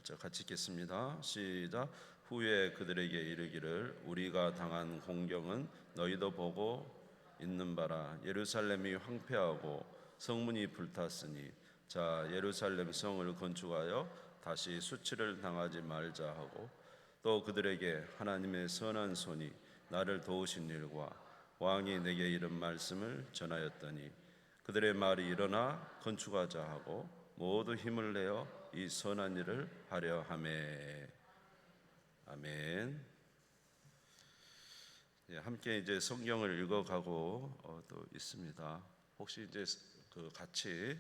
자, 같이 읽겠습니다. 시작. 후에 그들에게 이르기를 우리가 당한 공경은 너희도 보고 있는 바라. 예루살렘이 황폐하고 성문이 불탔으니 자 예루살렘 성을 건축하여 다시 수치를 당하지 말자 하고, 또 그들에게 하나님의 선한 손이 나를 도우신 일과 왕이 내게 이른 말씀을 전하였더니 그들의 말이 일어나 건축하자 하고 모두 힘을 내어 이 선한 일을 하려 하매. 아멘. 함께 이제 성경을 읽어가고 또 있습니다. 혹시 이제 같이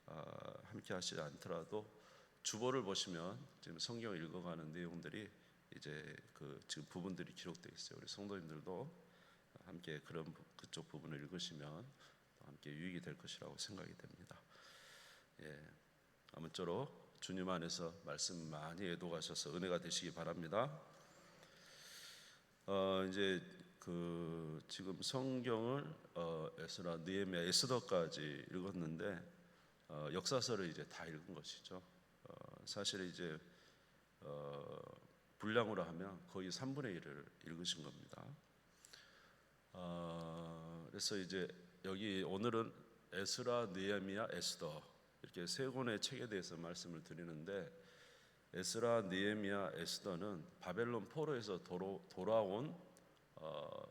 함께 하시지 않더라도 주보를 보시면 지금 성경을 읽어가는 내용들이 이제 지금 부분들이 기록되어 있어요. 우리 성도님들도 함께 그쪽 부분을 읽으시면 함께 유익이 될 것이라고 생각이 됩니다. 아무쪼록 주님 안에서 말씀 많이 애독하셔서 은혜가 되시기 바랍니다. 이제 지금 성경을 에스라, 느헤미야, 에스더까지 읽었는데 역사서를 이제 다 읽은 것이죠. 사실 이제 분량으로 하면 거의 3분의 1을 읽으신 겁니다. 그래서 이제 여기 오늘은 에스라, 느헤미야, 에스더 이렇게 세 권의 책에 대해서 말씀을 드리는데, 에스라, 느헤미야, 에스더는 바벨론 포로에서 돌아온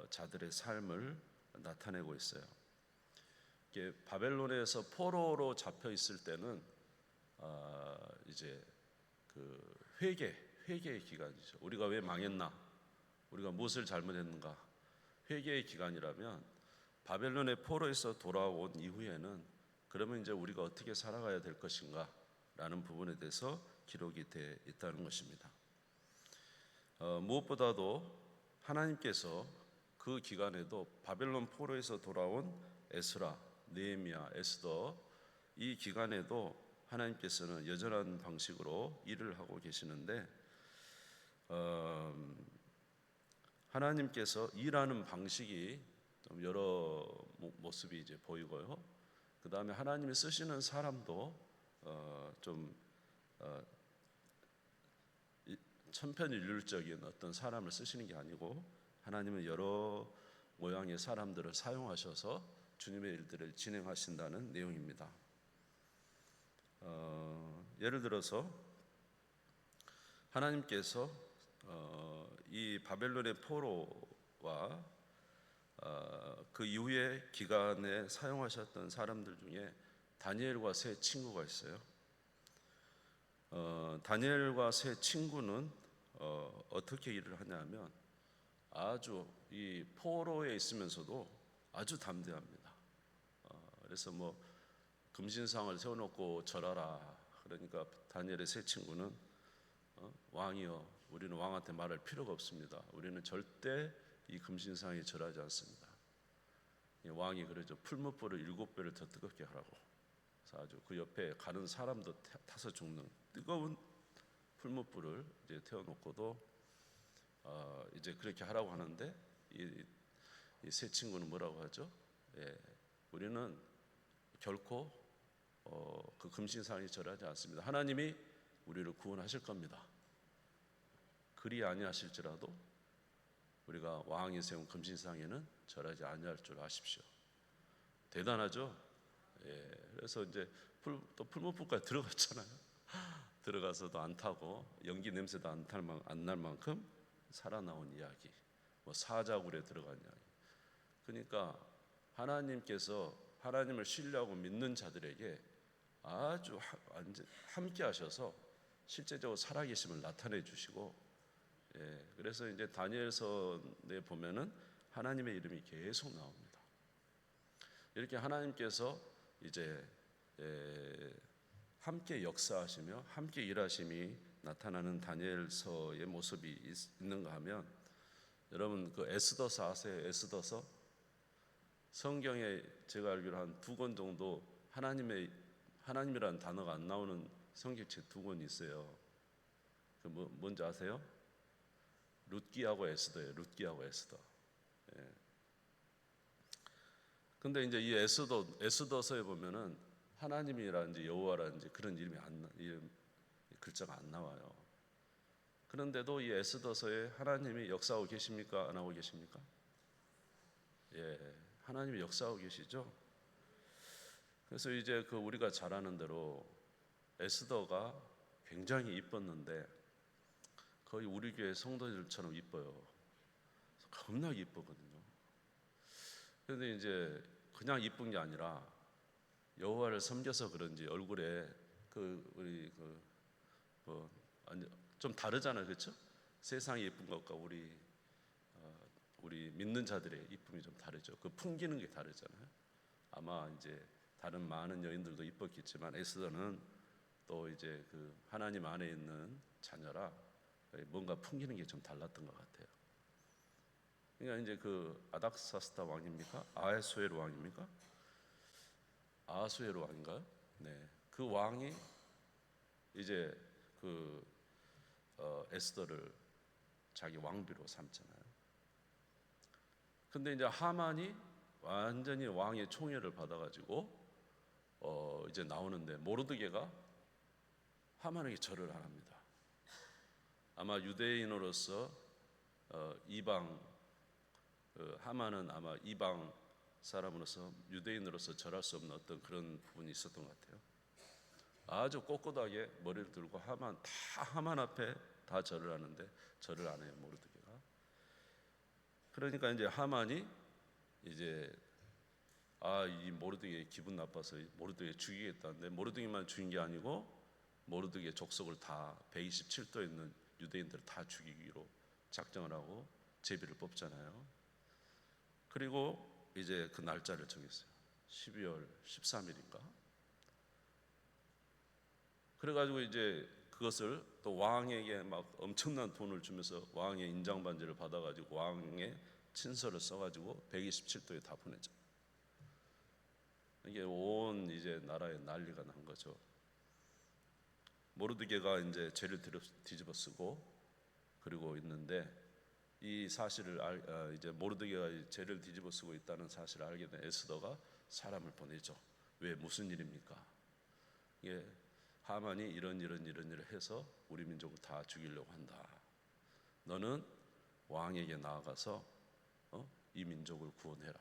자들의 삶을 나타내고 있어요. 이게 바벨론에서 포로로 잡혀 있을 때는 이제 회개의 기간이죠. 우리가 왜 망했나? 우리가 무엇을 잘못했는가? 회개의 기간이라면, 바벨론의 포로에서 돌아온 이후에는 그러면 이제 우리가 어떻게 살아가야 될 것인가? 라는 부분에 대해서 기록이 되어 있다는 것입니다. 무엇보다도 하나님께서 그 기간에도 바벨론 포로에서 돌아온 에스라, 느헤미야, 에스더 이 기간에도 하나님께서는 여전한 방식으로 일을 하고 계시는데, 하나님께서 일하는 방식이 좀 여러 모습이 이제 보이고요. 그 다음에 하나님이 쓰시는 사람도 좀 천편일률적인 어떤 사람을 쓰시는 게 아니고, 하나님은 여러 모양의 사람들을 사용하셔서 주님의 일들을 진행하신다는 내용입니다. 예를 들어서 하나님께서 이 바벨론의 포로와 그 이후의 기간에 사용하셨던 사람들 중에 다니엘과 세 친구가 있어요. 다니엘과 세 친구는 어떻게 일을 하냐면, 아주 이 포로에 있으면서도 아주 담대합니다. 그래서 금신상을 세워놓고 절하라. 그러니까 다니엘의 세 친구는 왕이여, 우리는 왕한테 말할 필요가 없습니다. 우리는 절대 이 금신상에 절하지 않습니다. 왕이 그러죠. 풀무불을 7배를 더 뜨겁게 하라고. 그래서 아주 그 옆에 가는 사람도 타서 죽는 뜨거운 풀무불을 이제 태워놓고도 이제 그렇게 하라고 하는데, 이 세 친구는 뭐라고 하죠? 우리는 결코 그 금신상에 절하지 않습니다. 하나님이 우리를 구원하실 겁니다. 그리 아니하실지라도 우리가 왕이 세운 금신상에는 절하지 아니할 줄 아십시오. 대단하죠? 그래서 이제 또 풀무불까지 들어갔잖아요. 들어가서도 안 타고 연기 냄새도 안 날 만큼 살아나온 이야기, 사자굴에 들어간 이야기. 그러니까 하나님께서 하나님을 신뢰하고 믿는 자들에게 아주 함께 하셔서 실제적으로 살아계심을 나타내 주시고, 그래서 이제 다니엘서에 보면은 하나님의 이름이 계속 나옵니다. 이렇게 하나님께서 이제 함께 역사하시며 함께 일하심이 나타나는 다니엘서의 모습이 있는가 하면, 여러분 그 에스더서 아세요? 에스더서 성경에 제가 알기로 한 2권 정도 하나님이라는 단어가 안 나오는 성경책 2권이 있어요. 그 뭔지 아세요? 룻기하고 에스더예요. 룻기하고 에스더. 근데 이제 이 에스더서에 보면은 하나님이라든지 여호와라든지 그런 이름이 글자가 안 나와요. 그런데도 이 에스더서에 하나님이 역사하고 계십니까? 안 하고 계십니까? 예, 하나님이 역사하고 계시죠. 그래서 이제 그 우리가 잘 아는 대로 에스더가 굉장히 이뻤는데 거의 우리 교회 성도들처럼 이뻐요. 겁나 이쁘거든요. 그런데 이제 그냥 이쁜 게 아니라 여호와를 섬겨서 그런지 얼굴에 그 우리 좀 다르잖아요, 그렇죠? 세상이 예쁜 것과 우리 믿는 자들의 이쁨이 좀 다르죠. 그 풍기는 게 다르잖아요. 아마 이제 다른 많은 여인들도 이뻤겠지만 에스더는 또 이제 그 하나님 안에 있는 자녀라 뭔가 풍기는 게 좀 달랐던 것 같아요. 그러니까 이제 그 아닥사스다 왕입니까? 아하수에로 왕입니까? 아하수에로 왕인가요? 네, 그 왕이 이제 그 에스더를 자기 왕비로 삼잖아요. 근데 이제 하만이 완전히 왕의 총애를 받아가지고 이제 나오는데 모르드게가 하만에게 절을 안 합니다. 아마 유대인으로서 이방 하만은 아마 이방 사람으로서 유대인으로서 절할 수 없는 어떤 그런 부분이 있었던 것 같아요. 아주 꼿꼿하게 머리를 들고 하만 앞에 다 절을 하는데 절을 안 해요, 모르드게가. 그러니까 이제 하만이 이제 이 모르드게 기분 나빠서 모르드게 죽이겠다는데 모르드게만 죽인 게 아니고 모르드게 족속을 다 127도 있는 유대인들을 다 죽이기로 작정을 하고 제비를 뽑잖아요. 그리고 이제 그 날짜를 정했어요. 12월 13일인가? 그래가지고 이제 그것을 또 왕에게 막 엄청난 돈을 주면서 왕의 인장 반지를 받아가지고 왕의 친서를 써가지고 127도에 다 보내죠. 이게 온 이제 나라에 난리가 난 거죠. 모르드게가 이제 죄를 뒤집어쓰고 그리고 있는데 이 사실을 이제 모르드게가 죄를 뒤집어쓰고 있다는 사실을 알게 된 에스더가 사람을 보내죠. 왜 무슨 일입니까? 예, 하만이 이런 일을 해서 우리 민족을 다 죽이려고 한다. 너는 왕에게 나아가서 이 민족을 구원해라.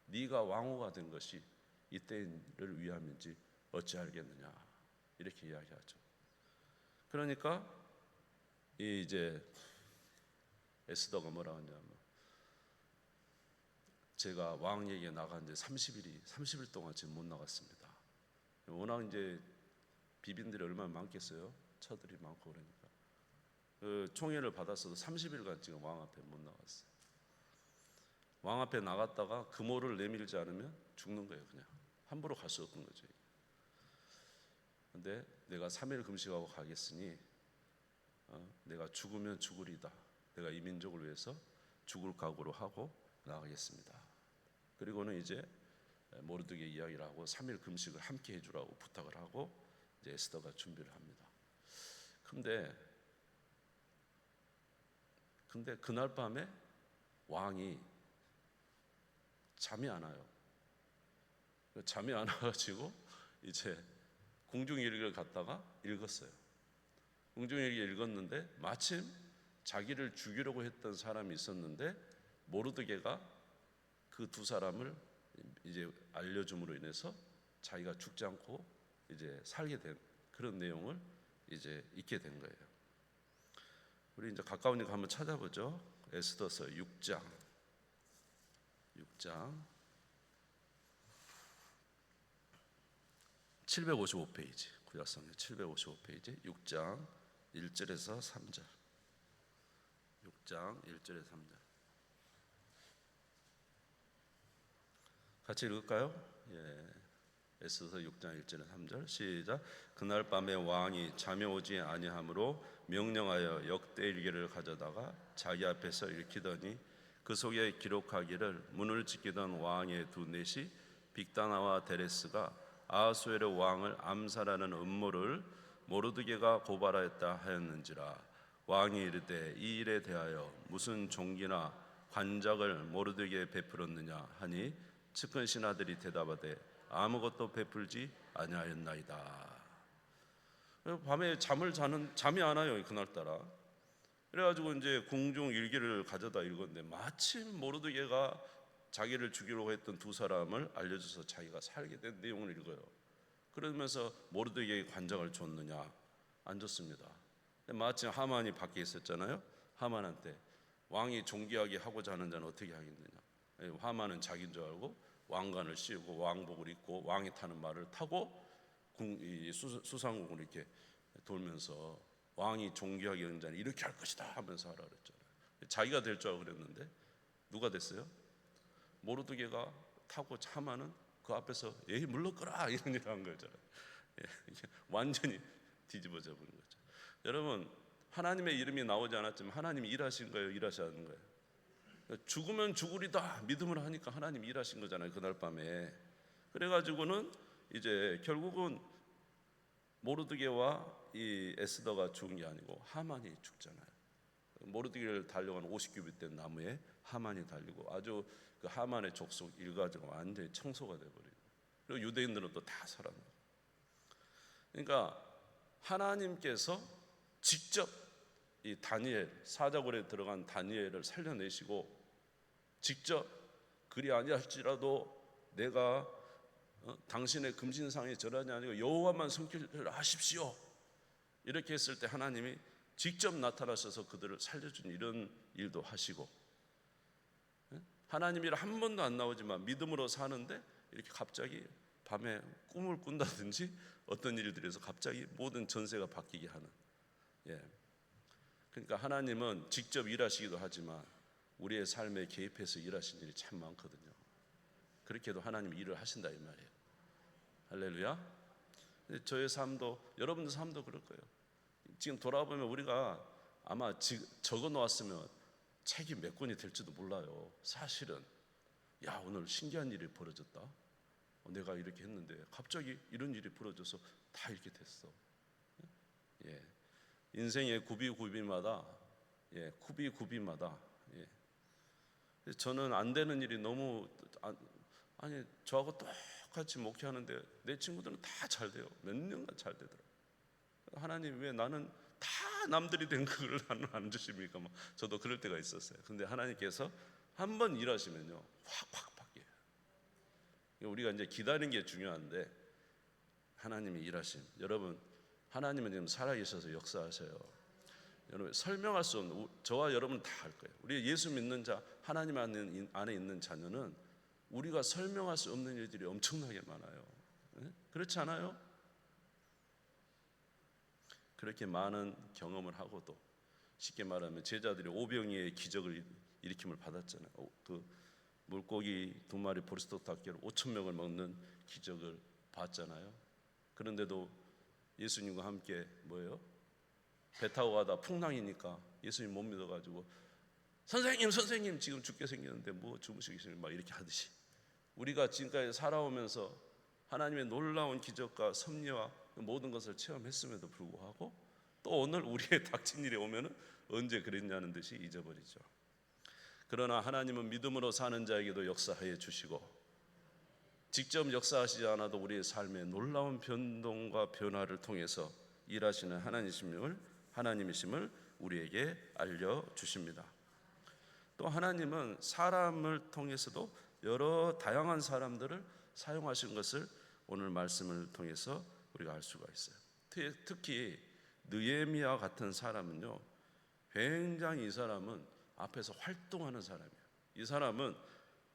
네가 왕후가 된 것이 이때를 위함인지 어찌 알겠느냐. 이렇게 이야기하죠. 그러니까 이제 에스더가 뭐라고 하냐면 제가 왕에게 나간 지 30일 동안 지금 못 나갔습니다. 워낙 이제 비빈들이 얼마나 많겠어요? 처들이 많고 그러니까 그 총애를 받았어도 30일간 지금 왕 앞에 못 나갔어요. 왕 앞에 나갔다가 금오를 내밀지 않으면 죽는 거예요. 그냥 함부로 갈 수 없는 거죠. 근데 내가 3일 금식하고 가겠으니 내가 죽으면 죽으리다. 내가 이 민족을 위해서 죽을 각오로 하고 나가겠습니다. 그리고는 이제 모르드게 이야기를 하고 3일 금식을 함께 해주라고 부탁을 하고 이제 에스더가 준비를 합니다. 근데 그날 밤에 왕이 잠이 안 와요. 잠이 안 와가지고 이제 궁중일기를 갖다가 읽었어요. 궁중일기 읽었는데 마침 자기를 죽이려고 했던 사람이 있었는데 모르드게가 그 두 사람을 이제 알려줌으로 인해서 자기가 죽지 않고 이제 살게 된 그런 내용을 이제 읽게 된 거예요. 우리 이제 가까운 데 한번 찾아보죠. 에스더서 6장 755페이지 구약성경 755페이지 6장 1절에서 3절 6장 1절에서 3절 같이 읽을까요? 예. 에스더서 6장 1절에서 3절 시작. 그날 밤에 왕이 잠이 오지 아니하므로 명령하여 역대일기를 가져다가 자기 앞에서 읽히더니 그 속에 기록하기를 문을 지키던 왕의 두 넷이 빅다나와 데레스가 아하수에로 왕을 암살하는 음모를 모르드게가 고발하였다 하였는지라. 왕이 이르되 이 일에 대하여 무슨 종기나 관작을 모르드게에 베풀었느냐 하니 측근 신하들이 대답하되 아무것도 베풀지 아니하였나이다. 밤에 잠이 안 와요, 그날따라. 그래가지고 이제 궁중 일기를 가져다 읽었는데 마침 모르드게가 자기를 죽이려고 했던 두 사람을 알려줘서 자기가 살게 된 내용을 읽어요. 그러면서 모르드게에게 관장을 줬느냐? 안 줬습니다. 마침 하만이 밖에 있었잖아요. 하만한테 왕이 존귀하게 하고자 하는 자는 어떻게 하겠느냐? 하만은 자기인 줄 알고 왕관을 씌우고 왕복을 입고 왕이 타는 말을 타고 수상궁을 이렇게 돌면서 왕이 존귀하게 하는 자는 이렇게 할 것이다 하면서 하라 그랬잖아요. 자기가 될 줄 알고 그랬는데 누가 됐어요? 모르드게가 타고 하만은 그 앞에서 에이 물러거라 이런 일을 한 거잖아요. 완전히 뒤집어져 버린 거죠. 여러분, 하나님의 이름이 나오지 않았지만 하나님이 일하신 거예요, 일하지 않은 거예요? 죽으면 죽으리다 믿음을 하니까 하나님이 일하신 거잖아요, 그날 밤에. 그래가지고는 이제 결국은 모르드게와 이 에스더가 죽은 게 아니고 하만이 죽잖아요. 모르드게를 달려간 50규빗 된 나무에 하만이 달리고 아주 그 하만의 족속 일가족가 완전히 청소가 돼버리고, 그리고 유대인들은 또 다 살아나고. 그러니까 하나님께서 직접 이 다니엘, 사자굴에 들어간 다니엘을 살려내시고 직접 그리 아니할지라도 내가 당신의 금신상에 절하지 아니고 여호와만 섬기를 하십시오 이렇게 했을 때 하나님이 직접 나타나셔서 그들을 살려준 이런 일도 하시고, 하나님 일 한 번도 안 나오지만 믿음으로 사는데 이렇게 갑자기 밤에 꿈을 꾼다든지 어떤 일들에서 갑자기 모든 전세가 바뀌게 하는. 그러니까 하나님은 직접 일하시기도 하지만 우리의 삶에 개입해서 일하시는 일이 참 많거든요. 그렇게도 하나님이 일을 하신다 이 말이에요. 할렐루야. 저의 삶도 여러분들 삶도 그럴 거예요. 지금 돌아보면 우리가 아마 적어 놓았으면 책이 몇 권이 될지도 몰라요. 사실은 야 오늘 신기한 일이 벌어졌다. 내가 이렇게 했는데 갑자기 이런 일이 벌어져서 다 이렇게 됐어. 인생의 구비구비마다 구비구비마다 저는 안 되는 일이 너무 아니 저하고 똑같이 목회하는데 내 친구들은 다 잘 돼요. 몇 년간 잘 되더라고요. 하나님 왜 나는 다 남들이 된 그걸 안 주십니까? 저도 그럴 때가 있었어요. 근데 하나님께서 한번 일하시면요 확 바뀌어요. 우리가 이제 기다리는 게 중요한데 하나님이 일하심. 여러분 하나님은 지금 살아계셔서 역사하셔요. 여러분 설명할 수 없는, 저와 여러분 다 알 거예요. 우리 예수 믿는 자, 하나님 안에 있는 자녀는 우리가 설명할 수 없는 일들이 엄청나게 많아요. 그렇지 않아요? 그렇게 많은 경험을 하고도 쉽게 말하면 제자들이 오병이의 기적을 일으킴을 받았잖아요. 그 물고기 2마리 보리스톡 닭개로 5,000명을 먹는 기적을 봤잖아요. 그런데도 예수님과 함께 뭐예요? 배 타고 가다 풍랑이니까 예수님 못 믿어가지고 선생님 지금 죽게 생겼는데 뭐 주무시겠어요? 막 이렇게 하듯이 우리가 지금까지 살아오면서 하나님의 놀라운 기적과 섭리와 모든 것을 체험했음에도 불구하고 또 오늘 우리의 닥친 일이 오면은 언제 그랬냐는 듯이 잊어버리죠. 그러나 하나님은 믿음으로 사는 자에게도 역사하여 주시고 직접 역사하시지 않아도 우리의 삶에 놀라운 변동과 변화를 통해서 일하시는 하나님이심을 우리에게 알려주십니다. 또 하나님은 사람을 통해서도 여러 다양한 사람들을 사용하신 것을 오늘 말씀을 통해서 우리가 알 수가 있어요. 특히 느헤미야 같은 사람은요 굉장히 이 사람은 앞에서 활동하는 사람이에요. 이 사람은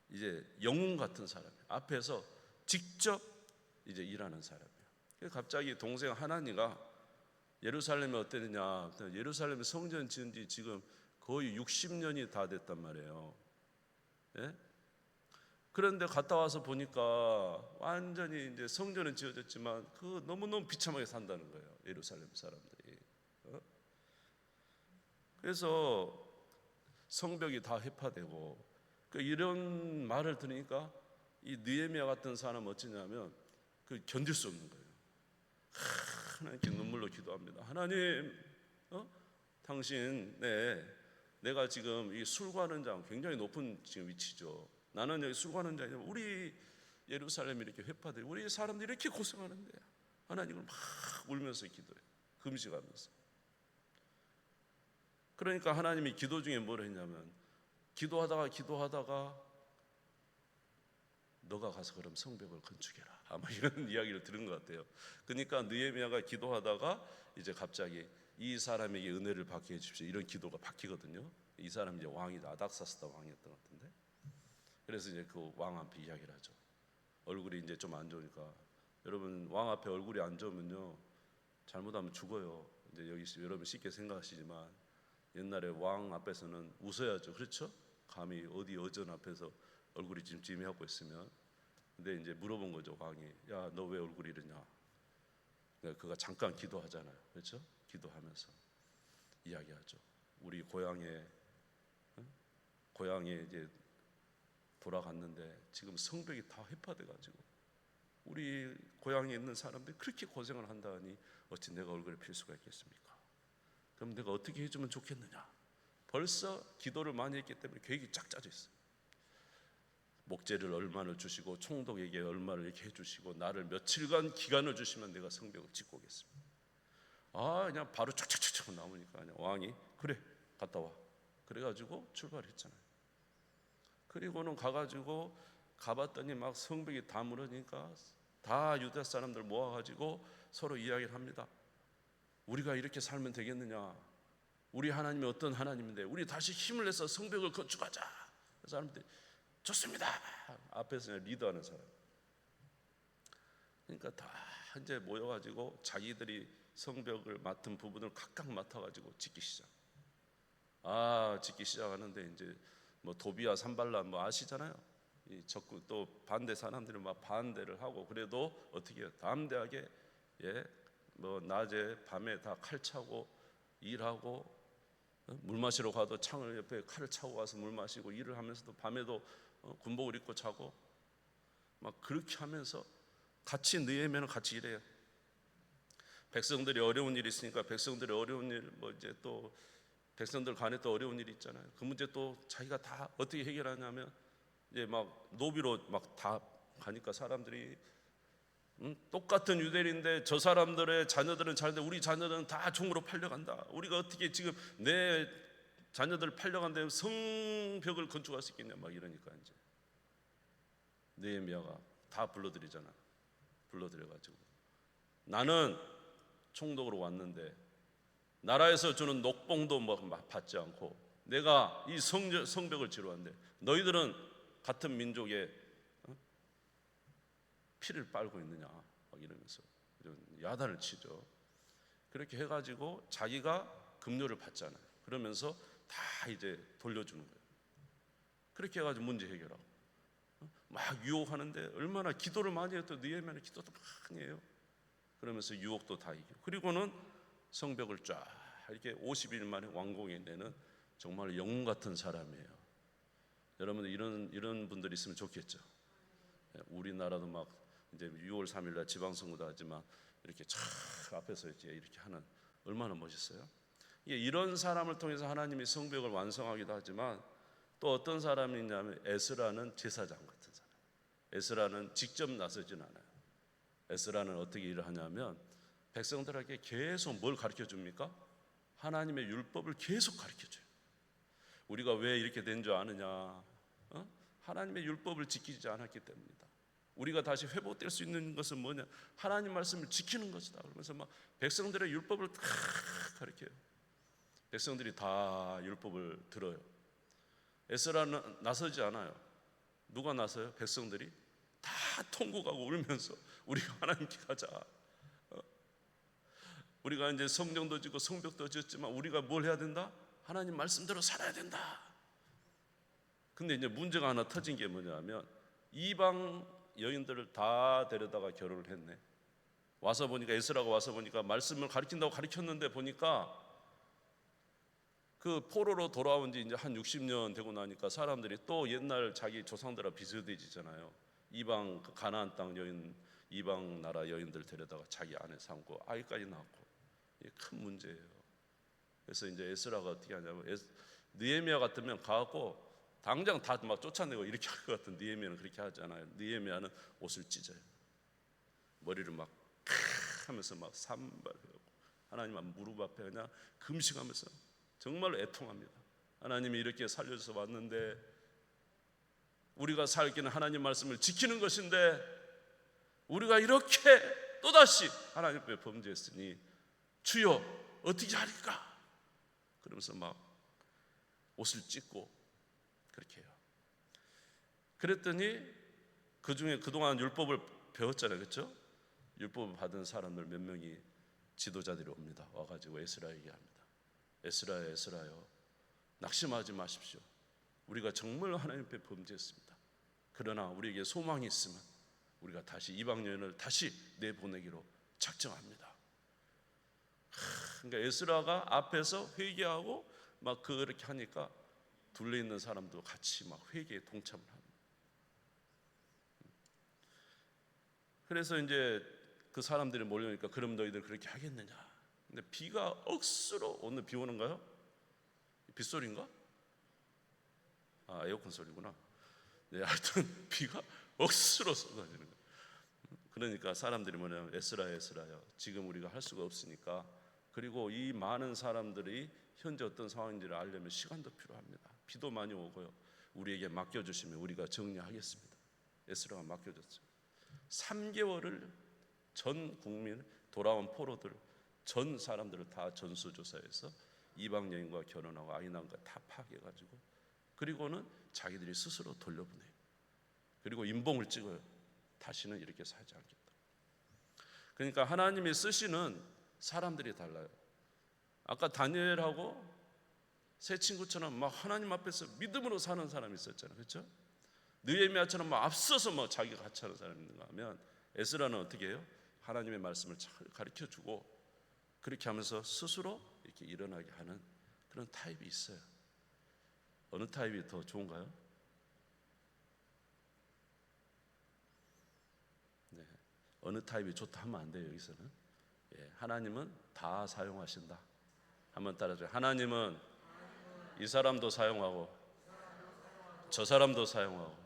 이제 영웅 같은 사람이에요. 앞에서 직접 이제 일하는 사람이에요. 갑자기 동생 하나니가 예루살렘이 어땠느냐? 예루살렘 성전 지은 지 지금 거의 60년이 다 됐단 말이에요. 그런데 갔다 와서 보니까 완전히 이제 성전은 지어졌지만 그 너무너무 비참하게 산다는 거예요. 예루살렘 사람들이. 그래서 성벽이 다 해파되고 이런 말을 들으니까 이 느헤미야 같은 사람은 어찌냐면 견딜 수 없는 거예요. 하나님께 눈물로 기도합니다. 하나님, 당신, 내가 지금 이 술관원장 굉장히 높은 지금 위치죠. 나는 여기 술관원장이면 우리 예루살렘이 이렇게 회파돼, 우리 사람들이 이렇게 고생하는데 하나님을 막 울면서 기도해요. 금식하면서. 그러니까 하나님이 기도 중에 뭘 했냐면 기도하다가 너가 가서 그럼 성벽을 건축해라, 아마 이런 이야기를 들은 것 같아요. 그러니까 느헤미야가 기도하다가 이제 갑자기 이 사람에게 은혜를 받게 해주십시오, 이런 기도가 바뀌거든요. 이 사람이 이제 왕이 아닥사스다 왕이었던 것 같은데, 그래서 이제 그 왕 앞에 이야기를 하죠. 얼굴이 이제 좀 안 좋으니까, 여러분 왕 앞에 얼굴이 안 좋으면요 잘못하면 죽어요. 이제 여기 여러분 쉽게 생각하시지만 옛날에 왕 앞에서는 웃어야죠, 그렇죠? 감히 어디 어전 앞에서 얼굴이 찜찜해하고 있으면. 근데 이제 물어본 거죠, 왕이. 야, 너 왜 얼굴이 이러냐? 그가 잠깐 기도하잖아요, 그렇죠? 기도하면서 이야기하죠. 우리 고향에 이제 돌아갔는데 지금 성벽이 다 회파돼 가지고 우리 고향에 있는 사람들이 그렇게 고생을 한다니 어찌 내가 얼굴에 필 수가 있겠습니까? 그럼 내가 어떻게 해주면 좋겠느냐? 벌써 기도를 많이 했기 때문에 계획이 쫙 짜져 있어요. 목재를 얼마를 주시고 총독에게 얼마를 이렇게 해주시고 나를 며칠간 기간을 주시면 내가 성벽을 짓고 오겠습니다. 그냥 바로 촥촥촥 나오니까 그냥 왕이 그래 갔다 와, 그래가지고 출발했잖아요. 그리고는 가봤더니 막 성벽이 다 무너지니까 다 유다 사람들 모아가지고 서로 이야기를 합니다. 우리가 이렇게 살면 되겠느냐? 우리 하나님이 어떤 하나님인데 우리 다시 힘을 내서 성벽을 건축하자. 그 사람들이 좋습니다. 앞에서 그냥 리더하는 사람. 그러니까 다 이제 모여가지고 자기들이 성벽을 맡은 부분을 각각 맡아가지고 짓기 시작하는데 이제 뭐 도비아 산발라 뭐 아시잖아요. 이 적국 또 반대 사람들은 막 반대를 하고, 그래도 어떻게 해요? 담대하게 뭐 낮에 밤에 다 칼 차고 일하고, 물 마시러 가도 창을 옆에 칼을 차고 가서 물 마시고 일을 하면서도 밤에도 군복을 입고 자고 막 그렇게 하면서 같이 느헤미야는 같이 일해요. 백성들이 어려운 일이 있으니까 백성들이 어려운 일, 뭐 이제 또 백성들 간에 또 어려운 일이 있잖아요. 그 문제 또 자기가 다 어떻게 해결하냐면 이제 막 노비로 막 다 가니까 사람들이 똑같은 유대인인데 저 사람들의 자녀들은 잘는데 우리 자녀들은 다 종으로 팔려간다. 우리가 어떻게 지금 내 자녀들 팔려간다면 성벽을 건축할 수 있겠냐 막 이러니까 이제 느헤미야가 다 불러들여가지고 나는 총독으로 왔는데 나라에서 주는 녹봉도 뭐 받지 않고 내가 이 성벽을 지러 왔는데 너희들은 같은 민족의 피를 빨고 있느냐 막 이러면서 이런 야단을 치죠. 그렇게 해가지고 자기가 급료를 받잖아요. 그러면서 다 이제 돌려주는 거예요. 그렇게 해가지고 문제 해결하고 막 유혹하는데 얼마나 기도를 많이 해도 느헤미야는 기도도 많이 해요. 그러면서 유혹도 다 이기고, 그리고는 성벽을 쫙 이렇게 50일 만에 완공해내는 정말 영웅 같은 사람이에요. 여러분들 이런 분들이 있으면 좋겠죠. 우리나라도 막 이제 6월 3일 날 지방선거도 하지만 이렇게 쫙 앞에서 이제 이렇게 하는, 얼마나 멋있어요. 이런 사람을 통해서 하나님이 성벽을 완성하기도 하지만 또 어떤 사람이 있냐면 에스라는 제사장 같은 사람. 에스라는 직접 나서진 않아요. 에스라는 어떻게 일을 하냐면 백성들에게 계속 뭘 가르쳐 줍니까? 하나님의 율법을 계속 가르쳐 줘요. 우리가 왜 이렇게 된 줄 아느냐? 하나님의 율법을 지키지 않았기 때문이다. 우리가 다시 회복될 수 있는 것은 뭐냐? 하나님 말씀을 지키는 것이다. 그러면서 막 백성들의 율법을 다 가르쳐요. 백성들이 다 율법을 들어요. 에스라는 나서지 않아요. 누가 나서요? 백성들이 다 통곡하고 울면서 우리가 하나님께 가자. 우리가 이제 성전도 짓고 성벽도 짓지만 우리가 뭘 해야 된다? 하나님 말씀대로 살아야 된다. 근데 이제 문제가 하나 터진 게 뭐냐면 이방 여인들을 다 데려다가 결혼을 했네. 와서 보니까 에스라가 와서 보니까 말씀을 가르친다고 가르쳤는데 보니까 그 포로로 돌아온 지 이제 한 60년 되고 나니까 사람들이 또 옛날 자기 조상들하고 비슷해지잖아요. 이방 가나안 땅 여인, 이방 나라 여인들 데려다가 자기 아내 삼고 아이까지 낳고, 이게 큰 문제예요. 그래서 이제 에스라가 어떻게 하냐면 느헤미야 같으면 가갖고 당장 다 막 쫓아내고 이렇게 할 것 같은, 느헤미야는 그렇게 하지 않아요. 느헤미야는 옷을 찢어요. 머리를 막 하면서 막 산발하고 하나님 앞 무릎 앞에 그냥 금식하면서 정말로 애통합니다. 하나님이 이렇게 살려서 왔는데 우리가 살기는 하나님 말씀을 지키는 것인데 우리가 이렇게 또다시 하나님 앞에 범죄했으니 주여 어떻게 하리까? 그러면서 막 옷을 찢고 그렇게 해요. 그랬더니 그 중에 그동안 율법을 배웠잖아요, 그렇죠? 율법을 받은 사람들 몇 명이 지도자들이 옵니다. 와가지고 에스라에게 합니다. 에스라야, 에스라요, 낙심하지 마십시오. 우리가 정말 하나님 앞에 범죄했습니다. 그러나 우리에게 소망이 있으면 우리가 다시 이방 여인을 다시 내보내기로 작정합니다. 그러니까 에스라가 앞에서 회개하고 막 그렇게 하니까 둘러 있는 사람도 같이 막 회개에 동참을 합니다. 그래서 이제 그 사람들이 몰려오니까 그럼 너희들 그렇게 하겠느냐? 근데 비가 억수로, 오늘 비 오는가요? 빗소리인가? 아, 에어컨 소리구나. 네, 하여튼 비가 억수로 쏟아지는 거예요. 그러니까 사람들이 뭐냐면 에스라야, 에스라야, 지금 우리가 할 수가 없으니까, 그리고 이 많은 사람들이 현재 어떤 상황인지를 알려면 시간도 필요합니다. 비도 많이 오고요. 우리에게 맡겨주시면 우리가 정리하겠습니다. 에스라가 맡겨줬어요. 3개월을 전 국민, 돌아온 포로들, 전 사람들을 다 전수조사해서 이방 여인과 결혼하고 아이 낳은 거 다 파악해가지고, 그리고는 자기들이 스스로 돌려보내요. 그리고 인봉을 찍어요. 다시는 이렇게 살지 않겠다. 그러니까 하나님이 쓰시는 사람들이 달라요. 아까 다니엘하고 새 친구처럼 막 하나님 앞에서 믿음으로 사는 사람이 있었잖아요, 그렇죠? 느헤미야처럼 막 앞서서 뭐 자기가 같이 하는 사람이 있는가 하면, 에스라는 어떻게 해요? 하나님의 말씀을 잘 가르쳐주고 그렇게 하면서 스스로 이렇게 일어나게 하는 그런 타입이 있어요. 어느 타입이 더 좋은가요? 네, 어느 타입이 좋다 하면 안 돼요. 여기서는 하나님은 다 사용하신다. 한번 따라줘요. 하나님은 이 사람도 사용하고 저 사람도 사용하고,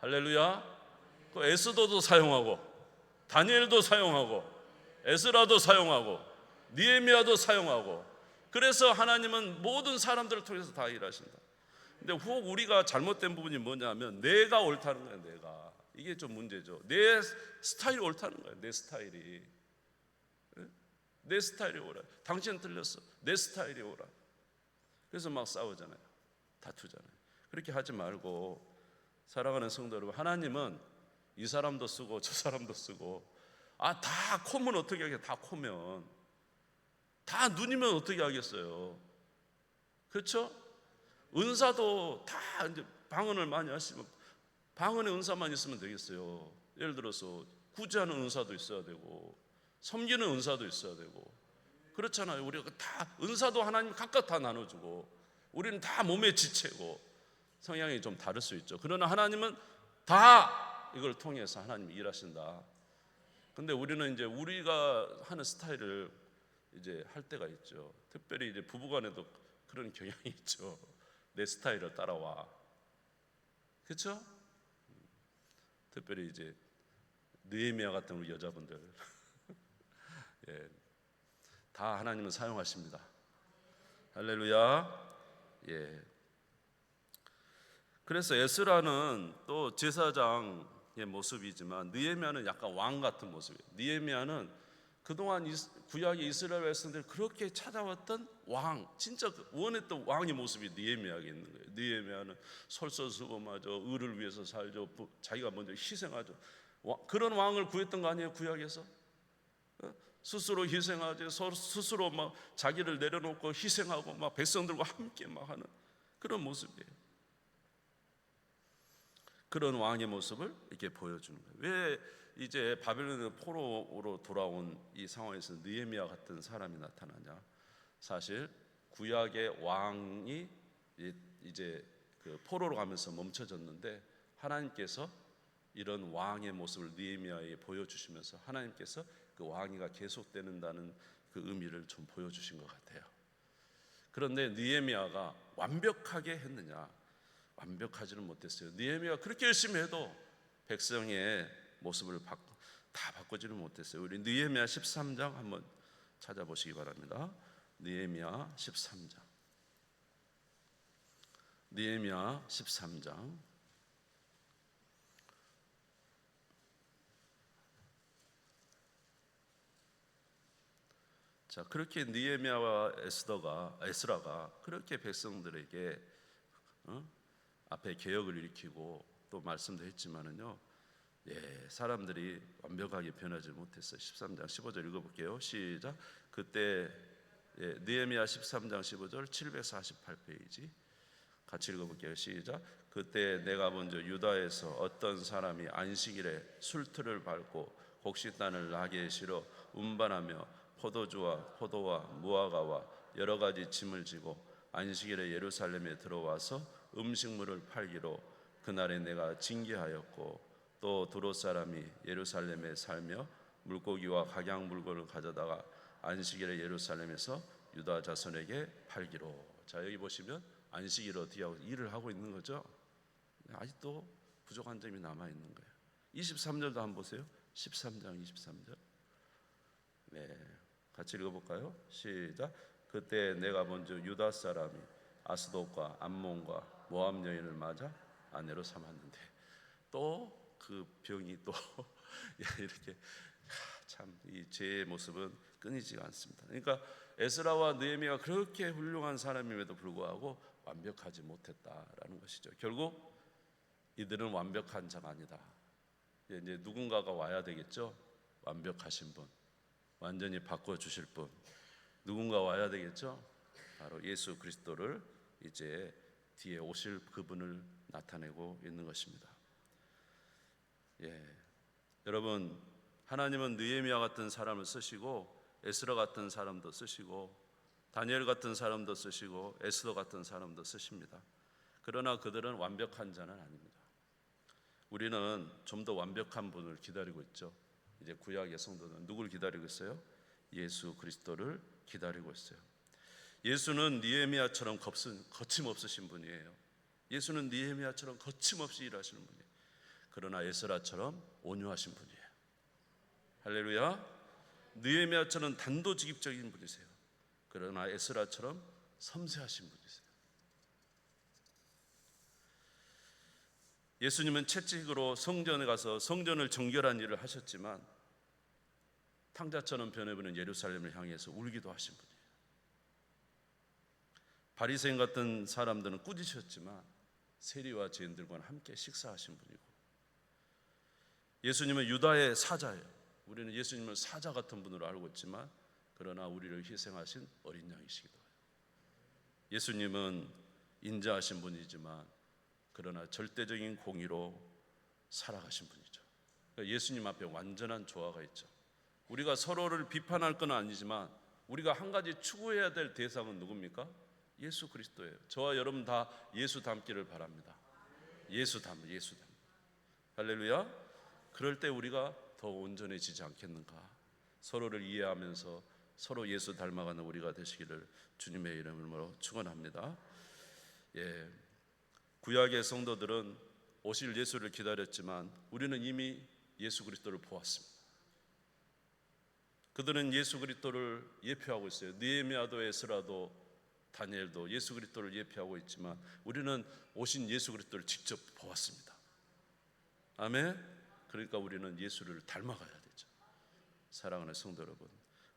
할렐루야. 그 에스더도 사용하고 다니엘도 사용하고 에스라도 사용하고 느헤미야도 사용하고, 그래서 하나님은 모든 사람들을 통해서 다 일하신다. 근데 혹 우리가 잘못된 부분이 뭐냐면 내가 옳다는 거예요. 내가, 이게 좀 문제죠. 내 스타일이 옳다는 거예요. 내 스타일이, 내 스타일이 옳아. 당신은 틀렸어. 내 스타일이 옳아. 그래서 막 싸우잖아요. 다투잖아요. 그렇게 하지 말고, 사랑하는 성도 여러분, 하나님은 이 사람도 쓰고 저 사람도 쓰고, 다 코면 어떻게 하겠어요? 다 코면, 다 눈이면 어떻게 하겠어요? 그렇죠? 은사도 다 이제 방언을 많이 하시면 방언의 은사만 있으면 되겠어요? 예를 들어서 구제하는 은사도 있어야 되고 섬기는 은사도 있어야 되고, 그렇잖아요. 우리가 다 은사도 하나님 각각 다 나눠주고, 우리는 다 몸의 지체고 성향이 좀 다를 수 있죠. 그러나 하나님은 다 이걸 통해서 하나님이 일하신다. 근데 우리는 이제 우리가 하는 스타일을 이제 할 때가 있죠. 특별히 이제 부부간에도 그런 경향이 있죠. 내 스타일을 따라와. 그렇죠? 특별히 이제 느헤미야 같은 우리 여자분들 다 하나님은 사용하십니다. 할렐루야. 그래서 에스라는 또 제사장의 모습이지만 느헤미야는 약간 왕 같은 모습이에요. 느헤미야는 그동안 구약의 이스라엘 백성들 그렇게 찾아왔던 왕, 진짜 원했던 왕의 모습이 느헤미야에 있는 거예요. 느헤미야는 솔선수범하죠. 의를 위해서 살죠. 자기가 먼저 희생하죠. 그런 왕을 구했던 거 아니에요, 구약에서? 스스로 희생하죠. 스스로 막 자기를 내려놓고 희생하고 막 백성들과 함께 막 하는 그런 모습이에요. 그런 왕의 모습을 이렇게 보여주는 거예요. 왜 이제 바벨론 포로로 돌아온 이 상황에서 느헤미야 같은 사람이 나타나냐? 사실 구약의 왕이 이제 그 포로로 가면서 멈춰졌는데, 하나님께서 이런 왕의 모습을 느헤미야에 보여주시면서 하나님께서 그 왕위가 계속되는다는 그 의미를 좀 보여주신 것 같아요. 그런데 느헤미야가 완벽하게 했느냐? 완벽하지는 못했어요. 느헤미야가 그렇게 열심히 해도 백성의 모습을 다 바꾸지는 못했어요. 우리 느헤미야 13장 한번 찾아보시기 바랍니다. 느헤미야 13장. 느헤미야 13장. 자, 그렇게 느헤미야와 에스라가 그렇게 백성들에게 앞에 개혁을 일으키고 또 말씀도 했지만은요, 사람들이 완벽하게 변하지 못했어요. 13장 15절 읽어볼게요. 시작. 그때 느헤미야 13장 15절 748페이지 같이 읽어볼게요. 시작. 그때 내가 먼저 유다에서 어떤 사람이 안식일에 술틀을 밟고 곡식단을 나귀에 실어 운반하며 포도주와 포도와 무화과와 여러 가지 짐을 지고 안식일에 예루살렘에 들어와서 음식물을 팔기로 그날에 내가 징계하였고, 또 두롯 사람이 예루살렘에 살며 물고기와 각양 물건을 가져다가 안식일에 예루살렘에서 유다 자손에게 팔기로. 자, 여기 보시면 안식일 어떻게 하고 일을 하고 있는 거죠. 아직도 부족한 점이 남아 있는 거예요. 23절도 한번 보세요. 13장 23절. 같이 읽어볼까요? 시작. 그때 내가 먼저 유다 사람이 아스돗과 암몬과 모압 여인을 맞아 아내로 삼았는데, 또 그 병이 또 이렇게 참 이 죄의 모습은 끊이지가 않습니다. 그러니까 에스라와 느헤미야가 그렇게 훌륭한 사람임에도 불구하고 완벽하지 못했다라는 것이죠. 결국 이들은 완벽한 자가 아니다. 이제 누군가가 와야 되겠죠. 완벽하신 분, 완전히 바꿔주실 분, 누군가 와야 되겠죠. 바로 예수 그리스도를 이제 뒤에 오실 그분을 나타내고 있는 것입니다. 여러분, 하나님은 느헤미야 같은 사람을 쓰시고 에스라 같은 사람도 쓰시고 다니엘 같은 사람도 쓰시고 에스더 같은 사람도 쓰십니다. 그러나 그들은 완벽한 자는 아닙니다. 우리는 좀 더 완벽한 분을 기다리고 있죠. 이제 구약의 성도는 누굴 기다리고 있어요? 예수 그리스도를 기다리고 있어요. 예수는 느헤미야처럼 거침없으신 분이에요. 예수는 느헤미야처럼 거침없이 일하시는 분이에요. 그러나 에스라처럼 온유하신 분이에요. 할렐루야. 느헤미야처럼 단도직입적인 분이세요. 그러나 에스라처럼 섬세하신 분이세요. 예수님은 채찍으로 성전에 가서 성전을 정결한 일을 하셨지만 탕자처럼 변해버린 예루살렘을 향해서 울기도 하신 분이에요. 바리새인 같은 사람들은 꾸짖으셨지만 세리와 죄인들과는 함께 식사하신 분이고, 예수님은 유다의 사자예요. 우리는 예수님을 사자 같은 분으로 알고 있지만 그러나 우리를 희생하신 어린 양이시기도 해요. 예수님은 인자하신 분이지만 그러나 절대적인 공의로 살아가신 분이죠. 그러니까 예수님 앞에 완전한 조화가 있죠. 우리가 서로를 비판할 건 아니지만 우리가 한 가지 추구해야 될 대상은 누굽니까? 예수 그리스도예요. 저와 여러분 다 예수 닮기를 바랍니다. 예수 닮. 할렐루야. 그럴 때 우리가 더 온전해지지 않겠는가? 서로를 이해하면서 서로 예수 닮아가는 우리가 되시기를 주님의 이름으로 축원합니다. 구약의 성도들은 오실 예수를 기다렸지만 우리는 이미 예수 그리스도를 보았습니다. 그들은 예수 그리스도를 예표하고 있어요. 느헤미야도 에스라도 다니엘도 예수 그리스도를 예표하고 있지만 우리는 오신 예수 그리스도를 직접 보았습니다. 아멘. 그러니까 우리는 예수를 닮아가야 되죠. 사랑하는 성도 여러분,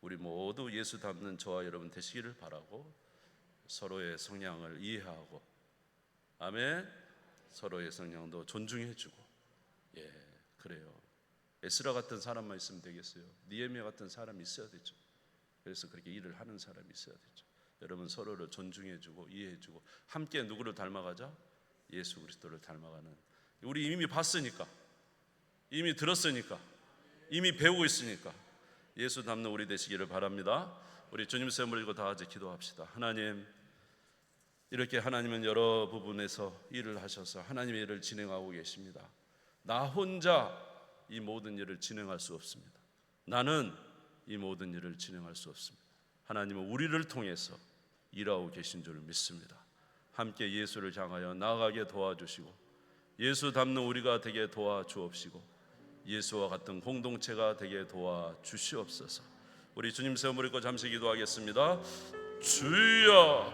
우리 모두 예수 닮는 저와 여러분 되시기를 바라고 서로의 성향을 이해하고, 아멘, 서로의 성향도 존중해주고, 그래요. 에스라 같은 사람만 있으면 되겠어요? 느헤미야 같은 사람이 있어야 되죠. 그래서 그렇게 일을 하는 사람이 있어야 되죠. 여러분 서로를 존중해주고 이해해주고 함께 누구를 닮아가자? 예수 그리스도를 닮아가는, 우리 이미 봤으니까, 이미 들었으니까, 이미 배우고 있으니까 예수 닮는 우리 되시기를 바랍니다. 우리 주님 셈을 들고 다 같이 기도합시다. 하나님, 이렇게 하나님은 여러 부분에서 일을 하셔서 하나님의 일을 진행하고 계십니다. 나 혼자 이 모든 일을 진행할 수 없습니다. 나는 이 모든 일을 진행할 수 없습니다. 하나님은 우리를 통해서 일하고 계신 줄 믿습니다. 함께 예수를 향하여 나아가게 도와주시고 예수 닮는 우리가 되게 도와주옵시고 예수와 같은 공동체가 되게 도와주시옵소서. 우리 주님 세워 무릎 꿇고 잠시 기도하겠습니다. 주여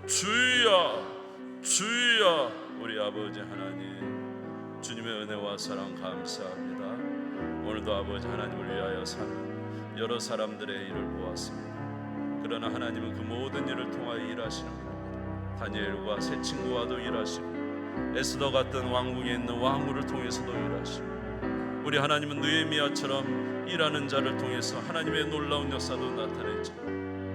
주여 주여. 우리 아버지 하나님, 주님의 은혜와 사랑 감사합니다. 오늘도 아버지 하나님을 위하여 사는 여러 사람들의 일을 보았습니다. 그러나 하나님은 그 모든 일을 통하여 일하시는 분입니다. 다니엘과 새 친구와도 일하시고 에스더 같은 왕궁에 있는 왕후를 통해서도 일하시고, 우리 하나님은 느헤미야처럼 일하는 자를 통해서 하나님의 놀라운 역사도 나타냈죠.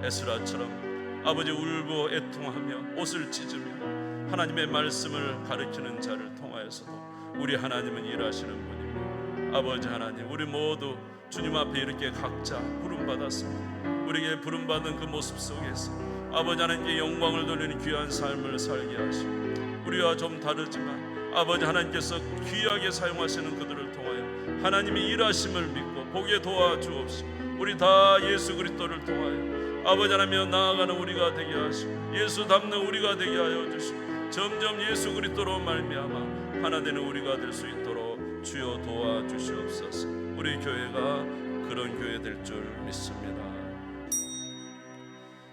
에스라처럼 아버지 울고 애통하며 옷을 찢으며 하나님의 말씀을 가르치는 자를 통하여서도 우리 하나님은 일하시는 분입니다. 아버지 하나님, 우리 모두 주님 앞에 이렇게 각자 부름받았습니다. 우리에게 부름받은 그 모습 속에서 아버지 하나님께 영광을 돌리는 귀한 삶을 살게 하시고, 우리와 좀 다르지만 아버지 하나님께서 귀하게 사용하시는 그들을 통하여 하나님이 일하심을 믿고 보게 도와주옵시고, 우리 다 예수 그리스도를 통하여 아버지 하나님 나아가는 우리가 되게 하시고, 예수 닮는 우리가 되게 하여 주시고, 점점 예수 그리스도로 말미암아 하나 되는 우리가 될 수 있도록 주여 도와주시옵소서. 우리 교회가 그런 교회 될 줄 믿습니다.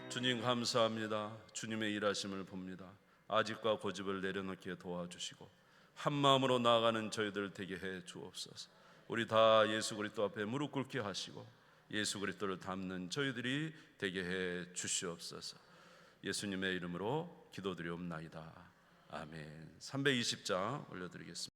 주님 감사합니다. 주님의 일하심을 봅니다. 아직과 고집을 내려놓게 도와주시고 한 마음으로 나아가는 저희들 되게 해 주옵소서. 우리 다 예수 그리스도 앞에 무릎 꿇게 하시고 예수 그리스도를 닮는 저희들이 되게 해 주시옵소서. 예수님의 이름으로 기도드리옵나이다. 아멘. 320장 올려드리겠습니다.